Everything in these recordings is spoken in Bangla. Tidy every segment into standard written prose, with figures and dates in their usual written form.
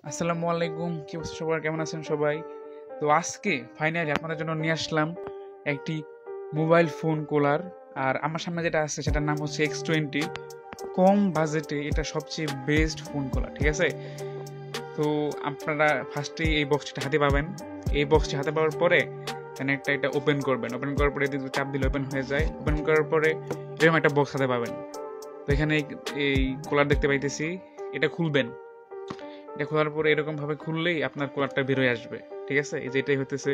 আসসালামু আলাইকুম, কি অবস্থা সবার, কেমন আছেন সবাই? তো আজকে ফাইনালি আপনাদের জন্য নিয়ে আসলাম একটি মোবাইল ফোন কুলার। আর আমার সামনে যেটা আছে সেটার নাম হচ্ছে X20। কম বাজেটে এটা সবচেয়ে বেস্ট ফোন কুলার, ঠিক আছে? তো আপনারা ফার্স্টেই এই বক্সটা হাতে পাবেন। এই বক্সটি হাতে পাওয়ার পরে এখানে এটা ওপেন করবেন। ওপেন করার পরে চাপ দিলে ওপেন হয়ে যায়। ওপেন করার পরে এরকম একটা বক্স হাতে পাবেন। তো এখানে এই কুলার দেখতে পাইতেছি, এটা খুলবেন। এটা খোলার পরে এরকম ভাবে খুললেই আপনার কুলারটা বের হয়ে আসবে, ঠিক আছে? এই যে এটাই হতেছে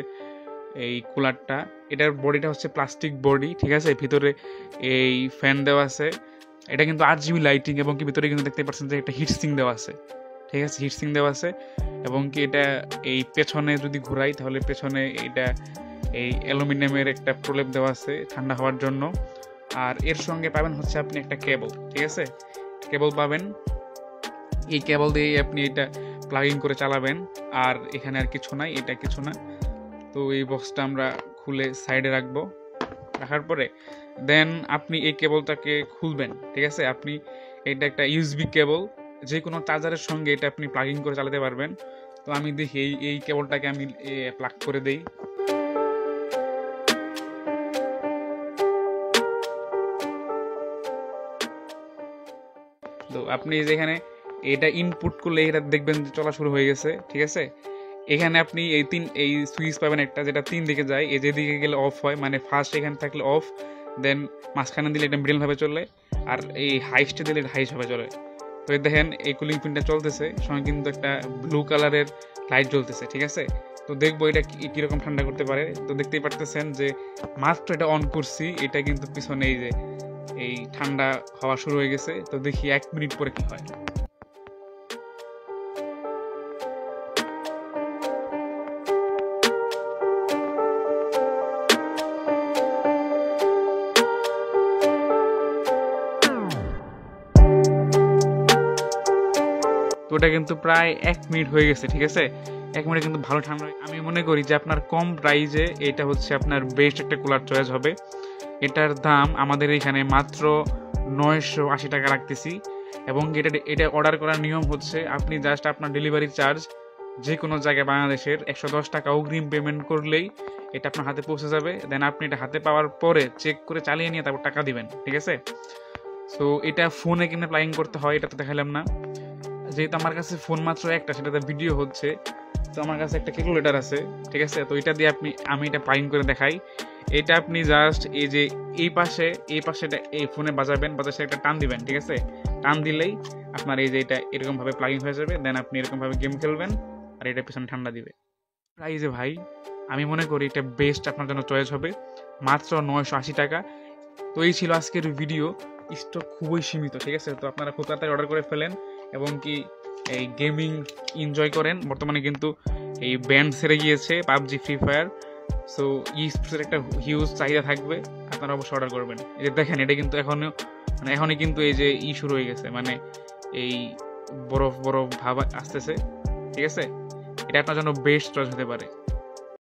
এই কুলারটা। এটার বডিটা হচ্ছে প্লাস্টিক বডি, ঠিক আছে? ভিতরে এই ফ্যান দেওয়া আছে। এটা কিন্তু RGB লাইটিং, এবং কি ভিতরে কিন্তু দেখতে পাচ্ছেন যে একটা হিটসিং দেওয়া আছে, ঠিক আছে? হিটসিং দেওয়া আছে, এবং কি এটা এই পেছনে যদি ঘোরাই তাহলে পেছনে এটা এই অ্যালুমিনিয়ামের একটা প্রলেপ দেওয়া আছে ঠান্ডা হওয়ার জন্য। আর এর সঙ্গে পাবেন হচ্ছে আপনি একটা কেবল, ঠিক আছে? কেবল পাবেন। এই কেবল দিয়ে আপনি এটা প্লাগিং করে চালাবেন। আর এখানে আর কিছু নাই, এটা কিছু না। তো এই বক্সটা আমরা খুলে সাইডে রাখবো। রাখার পরে দেন আপনি এই কেবলটাকে খুলবেন, ঠিক আছে? আপনি এটা একটা USB কেবল, যে কোনো চার্জারের সঙ্গে এটা আপনি প্লাগিং করে চালাতে পারবেন। তো আমি দেখি এই কেবলটাকে আমি প্লাগ করে দেই। তো আপনি যেখানে এটা ইনপুট করলে এটা দেখবেন যে চলা শুরু হয়ে গেছে, ঠিক আছে? এখানে আপনি এই সুইচ পাবেন একটা, যেটা 3 দিকে যায়। এই যেদিকে গেলে অফ হয়, মানে ফার্স্ট এখানে থাকলে অফ, দেন মাঝখানে দিলে এটা মিডল ভাবে চলে, আর এই হাইস্টে দিলে এটা হাইস্ট ভাবে চলে। তো দেখেন এই কুলিং পিনটা চলতেছে, সঙ্গে কিন্তু একটা ব্লু কালারের লাইট জ্বলতেছে, ঠিক আছে? তো দেখবো এটা কিরকম ঠান্ডা করতে পারে। তো দেখতেই পারতেছেন যে মাত্র এটা অন করছি, এটা কিন্তু পিছনে এই যে এই ঠান্ডা হওয়া শুরু হয়ে গেছে। তো দেখি 1 মিনিট পরে কি হয়। তো ওটা কিন্তু প্রায় 1 মিনিট হয়ে গেছে, ঠিক আছে? 1 মিনিট কিন্তু ভালো ঠান্ডা। আমি মনে করি যে আপনার কম প্রাইজে এটা হচ্ছে আপনার বেস্ট একটা কুলার চয়েস হবে। এটার দাম আমাদের এখানে মাত্র 980 টাকা রাখতেছি। এবং এটা অর্ডার করার নিয়ম হচ্ছে আপনি জাস্ট আপনার ডেলিভারি চার্জ যে কোনো জায়গায় বাংলাদেশের 110 টাকা অগ্রিম পেমেন্ট করলেই এটা আপনার হাতে পৌঁছে যাবে। দেন আপনি এটা হাতে পাওয়ার পরে চেক করে চালিয়ে নিয়ে তারপর টাকা দিবেন, ঠিক আছে? সো এটা ফোনে কিনে প্লাগিং করতে হয়, এটা তো দেখালাম না। যেহেতু আমার কাছে ফোন মাত্র একটা, সেটাতে ভিডিও হচ্ছে, তো আমার কাছে একটা ক্যালকুলেটর আছে, ঠিক আছে? তো এটা দিয়ে আমি এটা প্লাগিং করে দেখাই। এটা আপনি জাস্ট এই যে এই পাশে এই ফোনে বাজাবেন, বাজার একটা টান দিবেন, ঠিক আছে? টান দিলেই আপনার এই যে এটা এরকম ভাবে প্লাগিং হয়ে যাবে। দেন আপনি এরকম ভাবে গেম খেলবেন, আর এটা পিছনে ঠান্ডা দিবে। প্রাইজে ভাই আমি মনে করি এটা বেস্ট আপনার জন্য চয়েস হবে, মাত্র 980 টাকা। তো এই ছিল আজকের ভিডিও। স্টক খুবই সীমিত, ঠিক আছে? তো আপনারা খুব তাড়াতাড়ি অর্ডার করে ফেলেন, এবং কি এই গেমিং এনজয় করেন। বর্তমানে কিন্তু এই ব্যান্ড ছেড়ে গিয়েছে পাবজি, ফ্রি ফায়ার। সো স্পোর্টসের একটা হিউজ চাহিদা থাকবে, আপনারা অবশ্যই অর্ডার করবেন। এই যে দেখেন এটা কিন্তু এখনই কিন্তু এই যে শুরু হয়ে গেছে, মানে এই বরফ বরফ ভাব আসতেছে, ঠিক আছে? এটা আপনার জন্য বেস্ট চয়েস হতে পারে।